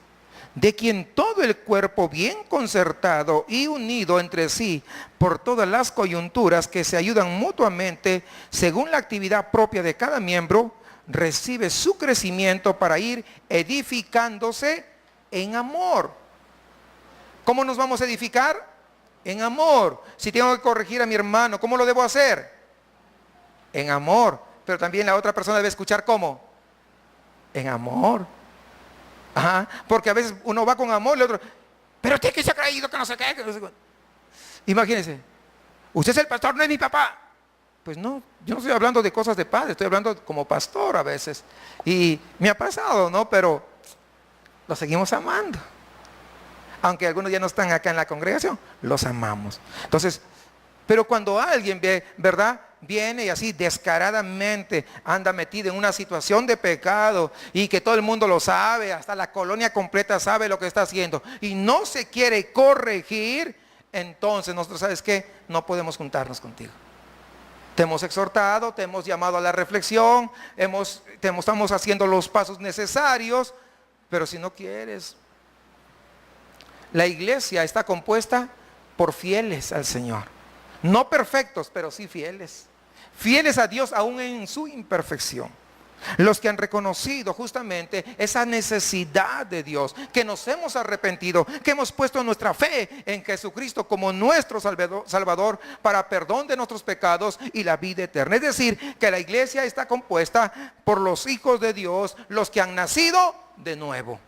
de quien todo el cuerpo bien concertado y unido entre sí por todas las coyunturas que se ayudan mutuamente según la actividad propia de cada miembro, recibe su crecimiento para ir edificándose en amor. ¿Cómo nos vamos a edificar? En amor. Si tengo que corregir a mi hermano, ¿cómo lo debo hacer? En amor. Pero también la otra persona debe escuchar ¿cómo? En amor. Porque a veces uno va con amor y el otro, pero usted que se ha creído que no sé qué, que no sé qué. Imagínense, usted es el pastor, no es mi papá. Pues no, yo no estoy hablando de cosas de padre, estoy hablando como pastor a veces. Y me ha pasado, ¿no? Pero los seguimos amando. Aunque algunos ya no están acá en la congregación, los amamos. Entonces, pero cuando alguien ve, ¿verdad? Viene y así descaradamente anda metido en una situación de pecado y que todo el mundo lo sabe, hasta la colonia completa sabe lo que está haciendo y no se quiere corregir, entonces nosotros, ¿sabes qué? No podemos juntarnos contigo. Te hemos exhortado, te hemos llamado a la reflexión, estamos haciendo los pasos necesarios, pero si no quieres. La iglesia está compuesta por fieles al Señor. No perfectos, pero sí fieles. Fieles a Dios aún en su imperfección. Los que han reconocido justamente esa necesidad de Dios, que nos hemos arrepentido, que hemos puesto nuestra fe en Jesucristo como nuestro Salvador para perdón de nuestros pecados y la vida eterna. Es decir, que la iglesia está compuesta por los hijos de Dios, los que han nacido de nuevo.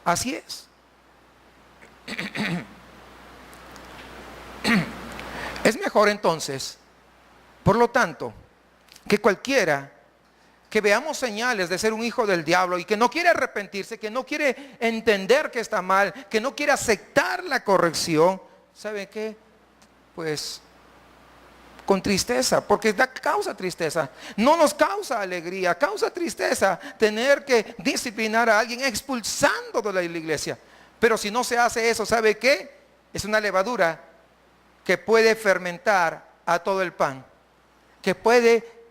Así es. Es mejor entonces, por lo tanto, que cualquiera que veamos señales de ser un hijo del diablo y que no quiere arrepentirse, que no quiere entender que está mal, que no quiere aceptar la corrección, ¿sabe qué? Pues con tristeza, porque causa tristeza. No nos causa alegría, causa tristeza tener que disciplinar a alguien expulsando de la iglesia. Pero si no se hace eso, ¿sabe qué? Es una levadura que puede fermentar a todo el pan. Que puede,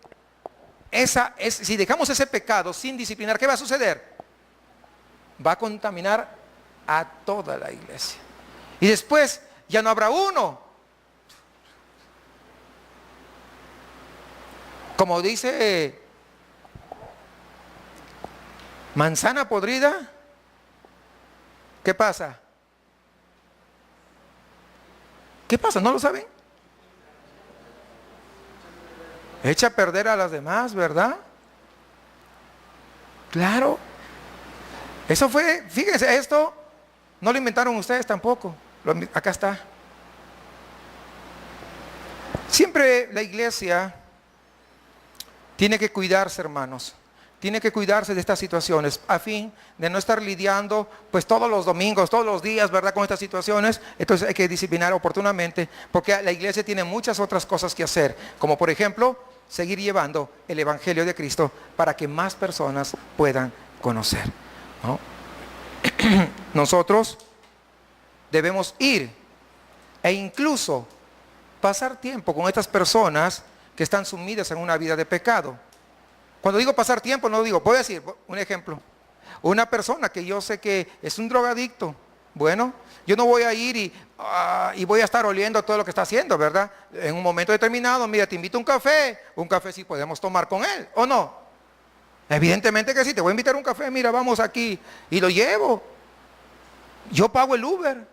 si dejamos ese pecado sin disciplinar, ¿qué va a suceder? Va a contaminar a toda la iglesia. Y después ya no habrá uno. Como dice, manzana podrida, ¿qué pasa? ¿Qué pasa? ¿No lo saben? Echa a perder a las demás, ¿verdad? Claro. Eso fue, fíjense, esto no lo inventaron ustedes tampoco. Acá está. Siempre la iglesia tiene que cuidarse, hermanos. Tiene que cuidarse de estas situaciones a fin de no estar lidiando pues todos los domingos, todos los días, ¿verdad? Con estas situaciones. Entonces hay que disciplinar oportunamente, porque la iglesia tiene muchas otras cosas que hacer, como por ejemplo seguir llevando el evangelio de Cristo para que más personas puedan conocer, ¿no? Nosotros debemos ir e incluso pasar tiempo con estas personas que están sumidas en una vida de pecado. Cuando digo pasar tiempo, no digo, voy a decir un ejemplo. Una persona que yo sé que es un drogadicto, bueno, yo no voy a ir y voy a estar oliendo todo lo que está haciendo, ¿verdad? En un momento determinado, mira, te invito a un café sí podemos tomar con él, ¿o no? Evidentemente que sí, te voy a invitar a un café, mira, vamos aquí, y lo llevo. Yo pago el Uber,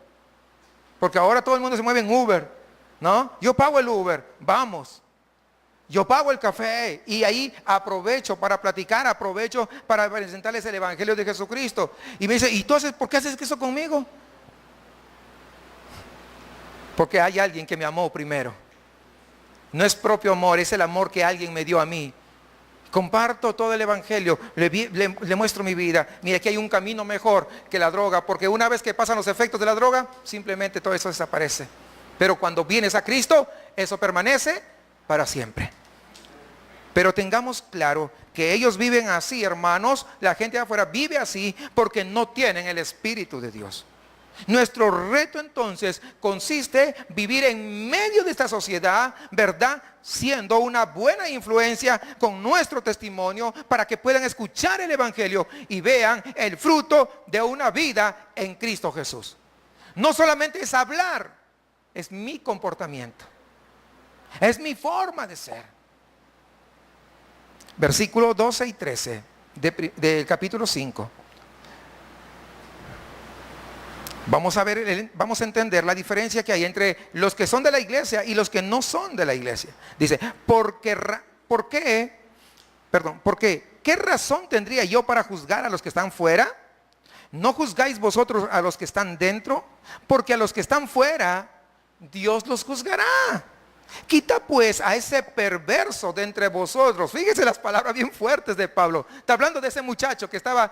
porque ahora todo el mundo se mueve en Uber, ¿no? Yo pago el Uber, vamos. Yo pago el café y ahí aprovecho para platicar, aprovecho para presentarles el evangelio de Jesucristo. Y me dice, ¿y entonces por qué haces eso conmigo? Porque hay alguien que me amó primero. No es propio amor, es el amor que alguien me dio a mí. Comparto todo el evangelio, le muestro mi vida. Mira, aquí hay un camino mejor que la droga, porque una vez que pasan los efectos de la droga, simplemente todo eso desaparece. Pero cuando vienes a Cristo, eso permanece para siempre. Pero tengamos claro que ellos viven así, hermanos. La gente de afuera vive así porque no tienen el Espíritu de Dios. Nuestro reto entonces consiste en vivir en medio de esta sociedad, ¿verdad? Siendo una buena influencia con nuestro testimonio para que puedan escuchar el evangelio y vean el fruto de una vida en Cristo Jesús. No solamente es hablar, es mi comportamiento. Es mi forma de ser. Versículos 12 y 13 del capítulo 5. Vamos a entender la diferencia que hay entre los que son de la iglesia y los que no son de la iglesia. Dice, ¿por qué? ¿Qué razón tendría yo para juzgar a los que están fuera? ¿No juzgáis vosotros a los que están dentro? Porque a los que están fuera, Dios los juzgará. Quita pues a ese perverso de entre vosotros. Fíjese las palabras bien fuertes de Pablo. Está hablando de ese muchacho que estaba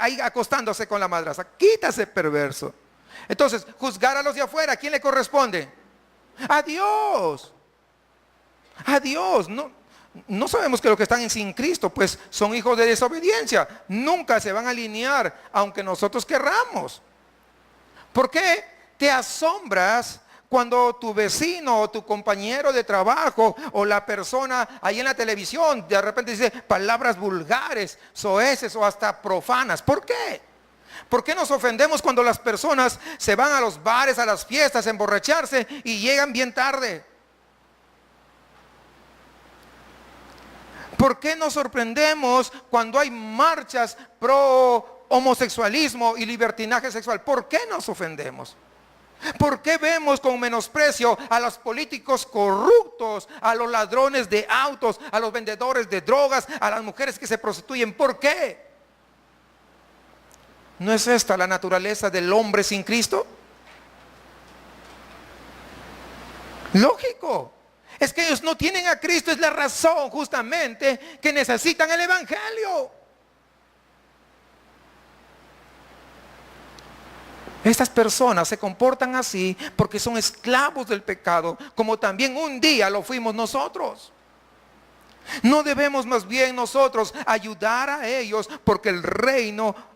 ahí acostándose con la madrastra. Quita ese perverso. Entonces, juzgar a los de afuera, ¿a quién le corresponde? A Dios. A Dios. No sabemos que los que están sin Cristo pues son hijos de desobediencia. Nunca se van a alinear aunque nosotros querramos. ¿Por qué te asombras cuando tu vecino o tu compañero de trabajo o la persona ahí en la televisión de repente dice palabras vulgares, soeces o hasta profanas? ¿Por qué? ¿Por qué nos ofendemos cuando las personas se van a los bares, a las fiestas, a emborracharse y llegan bien tarde? ¿Por qué nos sorprendemos cuando hay marchas pro homosexualismo y libertinaje sexual? ¿Por qué nos ofendemos? ¿Por qué vemos con menosprecio a los políticos corruptos, a los ladrones de autos, a los vendedores de drogas, a las mujeres que se prostituyen? ¿Por qué? ¿No es esta la naturaleza del hombre sin Cristo? Lógico. Es que ellos no tienen a Cristo, es la razón justamente que necesitan el evangelio. Estas personas se comportan así porque son esclavos del pecado, como también un día lo fuimos nosotros. No debemos más bien nosotros ayudar a ellos porque el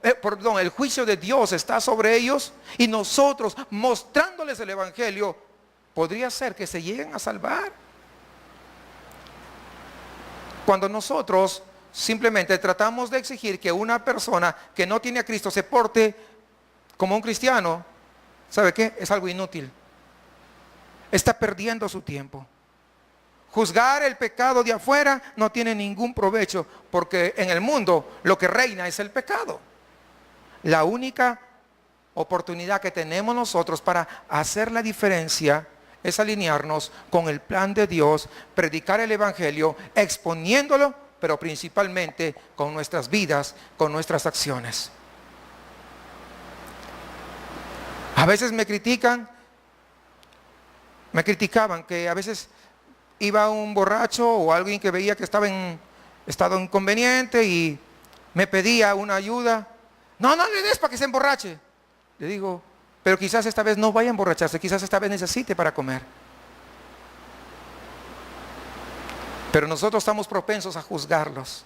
el juicio de Dios está sobre ellos, y nosotros mostrándoles el evangelio podría ser que se lleguen a salvar. Cuando nosotros simplemente tratamos de exigir que una persona que no tiene a Cristo se porte como un cristiano, ¿sabe qué? Es algo inútil. Está perdiendo su tiempo. Juzgar el pecado de afuera no tiene ningún provecho, porque en el mundo lo que reina es el pecado. La única oportunidad que tenemos nosotros para hacer la diferencia es alinearnos con el plan de Dios, predicar el evangelio, exponiéndolo, pero principalmente con nuestras vidas, con nuestras acciones. A veces me criticaban que a veces iba un borracho o alguien que veía que estaba en estado inconveniente y me pedía una ayuda. No le des para que se emborrache. Le digo, pero quizás esta vez no vaya a emborracharse, quizás esta vez necesite para comer. Pero nosotros estamos propensos a juzgarlos,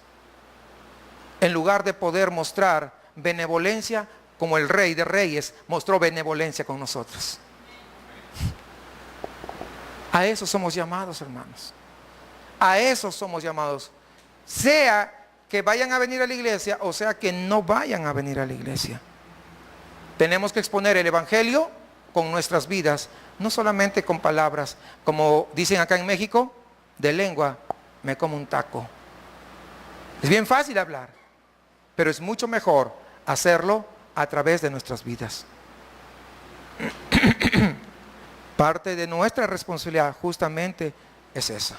en lugar de poder mostrar benevolencia como el Rey de Reyes mostró benevolencia con nosotros. A eso somos llamados, hermanos. A eso somos llamados. Sea que vayan a venir a la iglesia o sea que no vayan a venir a la iglesia. Tenemos que exponer el evangelio con nuestras vidas, no solamente con palabras, como dicen acá en México, de lengua me como un taco. Es bien fácil hablar, pero es mucho mejor hacerlo a través de nuestras vidas. Parte de nuestra responsabilidad justamente es esa.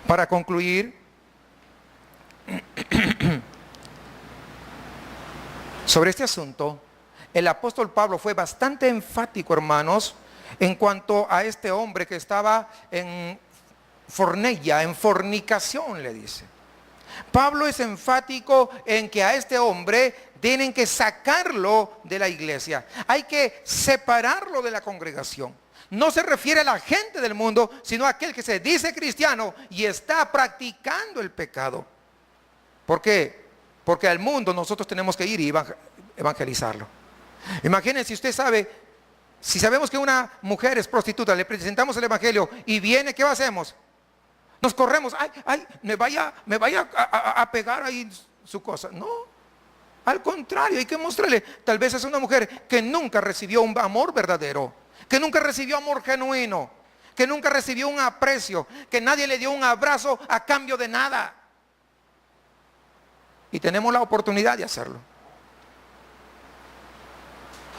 Para concluir, sobre este asunto, el apóstol Pablo fue bastante enfático, hermanos, en cuanto a este hombre que estaba en fornella, en fornicación, le dice. Pablo es enfático en que a este hombre tienen que sacarlo de la iglesia. Hay que separarlo de la congregación. No se refiere a la gente del mundo, sino a aquel que se dice cristiano y está practicando el pecado. ¿Por qué? Porque al mundo nosotros tenemos que ir y evangelizarlo. Imagínense, si usted sabe, si sabemos que una mujer es prostituta, le presentamos el evangelio y viene, ¿qué hacemos? Nos corremos, me vaya a pegar ahí su cosa. No, al contrario, hay que mostrarle. Tal vez es una mujer que nunca recibió un amor verdadero, que nunca recibió amor genuino, que nunca recibió un aprecio, que nadie le dio un abrazo a cambio de nada. Y tenemos la oportunidad de hacerlo.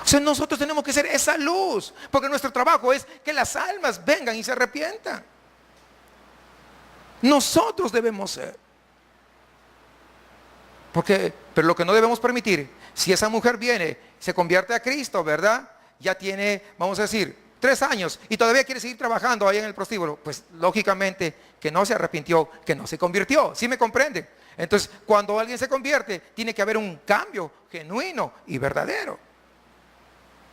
O sea, nosotros tenemos que ser esa luz, porque nuestro trabajo es que las almas vengan y se arrepientan. Nosotros debemos ser. Pero lo que no debemos permitir, si esa mujer viene, se convierte a Cristo, ¿verdad? Ya tiene, vamos a decir, 3 años y todavía quiere seguir trabajando ahí en el prostíbulo, pues lógicamente que no se arrepintió, que no se convirtió. ¿Sí me comprende? Entonces, cuando alguien se convierte, tiene que haber un cambio genuino y verdadero.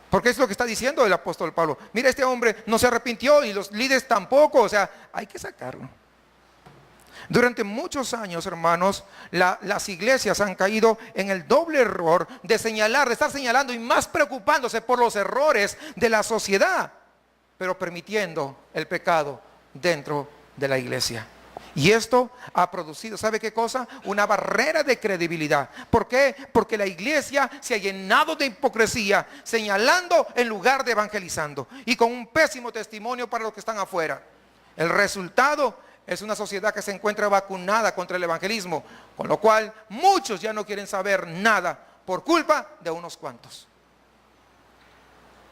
Porque es lo que está diciendo el apóstol Pablo. Mira, este hombre no se arrepintió y los líderes tampoco, o sea, hay que sacarlo. Durante muchos años, hermanos, las iglesias han caído en el doble error de señalar, de estar señalando y más preocupándose por los errores de la sociedad, pero permitiendo el pecado dentro de la iglesia. Y esto ha producido, ¿sabe qué cosa? Una barrera de credibilidad. ¿Por qué? Porque la iglesia se ha llenado de hipocresía, señalando en lugar de evangelizando, y con un pésimo testimonio para los que están afuera. El resultado es una sociedad que se encuentra vacunada contra el evangelismo, con lo cual muchos ya no quieren saber nada por culpa de unos cuantos.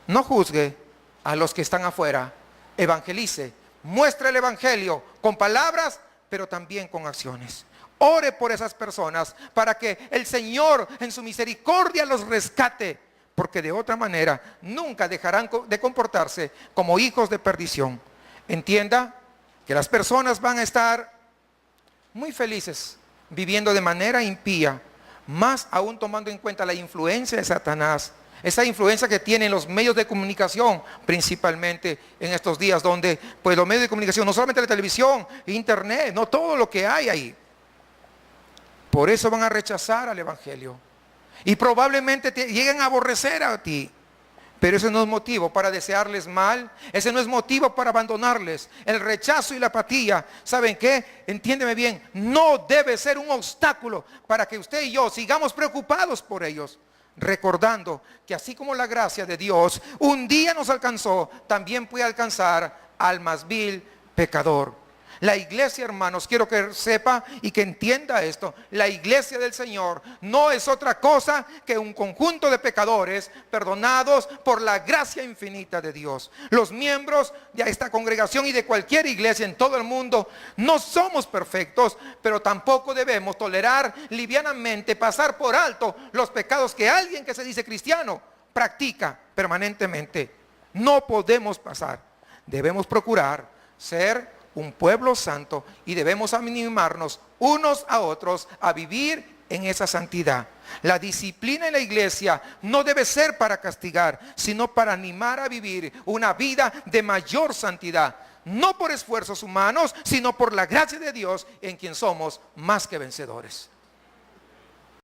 No juzgue a los que están afuera, evangelice, muestre el evangelio con palabras, pero también con acciones. Ore por esas personas para que el Señor en su misericordia los rescate, porque de otra manera nunca dejarán de comportarse como hijos de perdición. Entienda que las personas van a estar muy felices viviendo de manera impía, más aún tomando en cuenta la influencia de Satanás esa influencia que tienen los medios de comunicación, principalmente en estos días, donde pues los medios de comunicación, no solamente la televisión, internet, no todo lo que hay ahí. Por eso van a rechazar al evangelio. Y probablemente te lleguen a aborrecer a ti. Pero ese no es motivo para desearles mal. Ese no es motivo para abandonarles. El rechazo y la apatía, ¿saben qué? Entiéndeme bien, no debe ser un obstáculo para que usted y yo sigamos preocupados por ellos. Recordando que así como la gracia de Dios un día nos alcanzó, también puede alcanzar al más vil pecador. La iglesia, hermanos, quiero que sepa y que entienda esto. La iglesia del Señor no es otra cosa que un conjunto de pecadores perdonados por la gracia infinita de Dios. Los miembros de esta congregación y de cualquier iglesia en todo el mundo no somos perfectos, pero tampoco debemos tolerar livianamente pasar por alto los pecados que alguien que se dice cristiano practica permanentemente. No podemos pasar. Debemos procurar ser un pueblo santo y debemos animarnos unos a otros a vivir en esa santidad. La disciplina en la iglesia no debe ser para castigar, sino para animar a vivir una vida de mayor santidad, no por esfuerzos humanos, sino por la gracia de Dios en quien somos más que vencedores.